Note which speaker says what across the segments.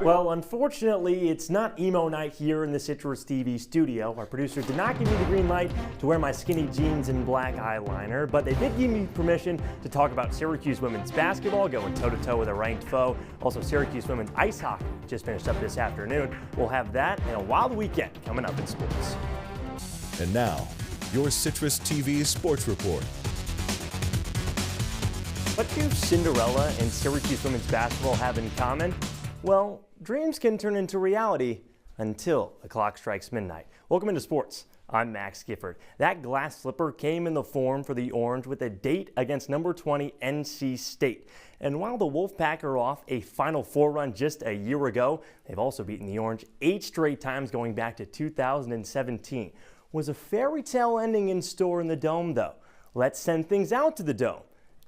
Speaker 1: Well, unfortunately, it's not emo night here in the Citrus TV studio. Our producer did not give me the green light to wear my skinny jeans and black eyeliner, but they did give me permission to talk about Syracuse women's basketball going toe-to-toe with a ranked foe. Also, Syracuse women's ice hockey just finished up this afternoon. We'll have that and a wild weekend coming up in sports.
Speaker 2: And now, your Citrus TV Sports Report.
Speaker 1: What do Cinderella and Syracuse women's basketball have in common? Well, dreams can turn into reality until the clock strikes midnight. Welcome into sports. I'm Max Gifford. That glass slipper came in the form for the Orange with a date against number 20 NC State. And while the Wolfpack are off a Final Four run just a year ago, they've also beaten the Orange 8 straight times going back to 2017. Was a fairy tale ending in store in the Dome, though? Let's send things out to the Dome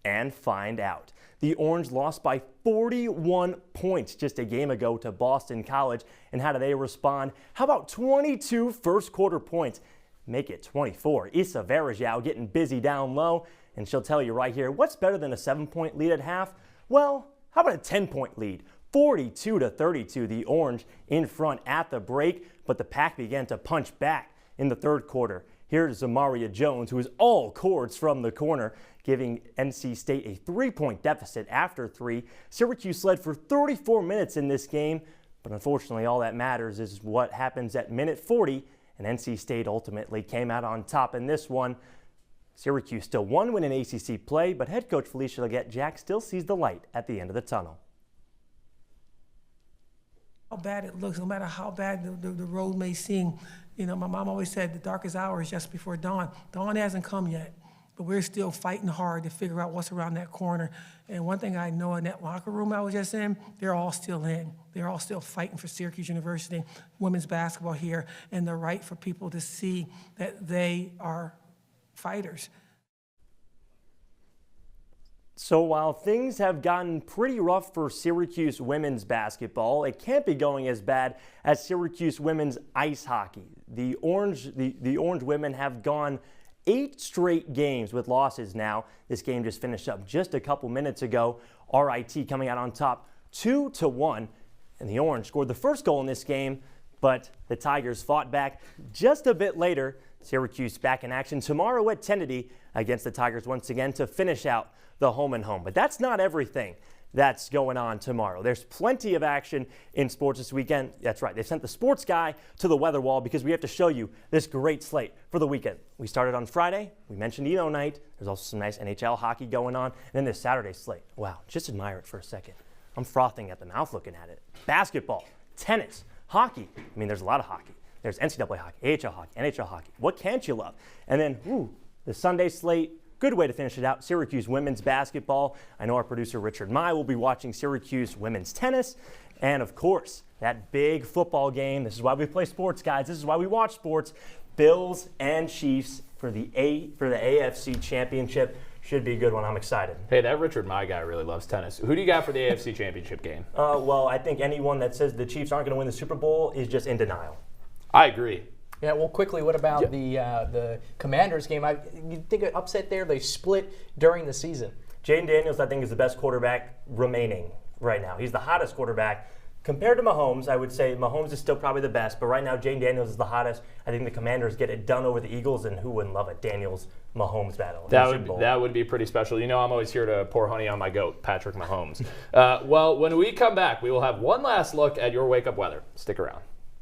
Speaker 1: and find out. The Orange lost by 41 points just a game ago to Boston College. And how do they respond? How about 22 first quarter points? Make it 24. Issa Verajao getting busy down low. And she'll tell you right here, what's better than a 7-point lead at half? Well, how about a 10-point lead? 42-32, the Orange in front at the break. But the Pack began to punch back in the third quarter. Here's Zamaria Jones, who is all cords from the corner, giving NC State a 3-point deficit after 3. Syracuse led for 34 minutes in this game, but unfortunately all that matters is what happens at minute 40, and NC State ultimately came out on top in this one. Syracuse still one win in ACC play, but head coach Felicia Leggett-Jack still sees the light at the end of the tunnel.
Speaker 3: How bad it looks, no matter how bad the road may seem. You know, my mom always said the darkest hour is just before dawn. Dawn hasn't come yet, but we're still fighting hard to figure out what's around that corner. And one thing I know in that locker room I was just in, they're all still in. They're all still fighting for Syracuse University, women's basketball here, and the right for people to see that they are fighters.
Speaker 1: So while things have gotten pretty rough for Syracuse women's basketball, it can't be going as bad as Syracuse women's ice hockey. The Orange women have gone 8 straight games with losses now. This game just finished up just a couple minutes ago. RIT coming out on top 2-1, and the Orange scored the first goal in this game, but the Tigers fought back just a bit later. Syracuse back in action tomorrow at 10:00 against the Tigers once again to finish out the home and home. But that's not everything that's going on tomorrow. There's plenty of action in sports this weekend. That's right, they sent the sports guy to the weather wall because we have to show you this great slate for the weekend. We started on Friday. We mentioned emo night. There's also some nice NHL hockey going on. And then this Saturday slate. Wow, just admire it for a second. I'm frothing at the mouth looking at it. Basketball, tennis, hockey. I mean, there's a lot of hockey. There's NCAA hockey, AHL hockey, NHL hockey. What can't you love? And then, the Sunday slate. Good way to finish it out, Syracuse women's basketball. I know our producer Richard Mai will be watching Syracuse women's tennis. And of course, that big football game. This is why we play sports, guys. This is why we watch sports. Bills and Chiefs for the AFC Championship. Should be a good one. I'm excited.
Speaker 4: Hey, that Richard Mai guy really loves tennis. Who do you got for the AFC Championship game?
Speaker 1: Well, I think anyone that says the Chiefs aren't going to win the Super Bowl is just in denial.
Speaker 4: I agree.
Speaker 5: Yeah, well, quickly, what about the Commanders game? You think an upset there? They split during the season.
Speaker 1: Jaden Daniels, I think, is the best quarterback remaining right now. He's the hottest quarterback. Compared to Mahomes, I would say Mahomes is still probably the best, but right now Jaden Daniels is the hottest. I think the Commanders get it done over the Eagles, and who wouldn't love a Daniels-Mahomes battle?
Speaker 4: That would be pretty special. You know I'm always here to pour honey on my goat, Patrick Mahomes. Well, when we come back, we will have one last look at your wake-up weather. Stick around.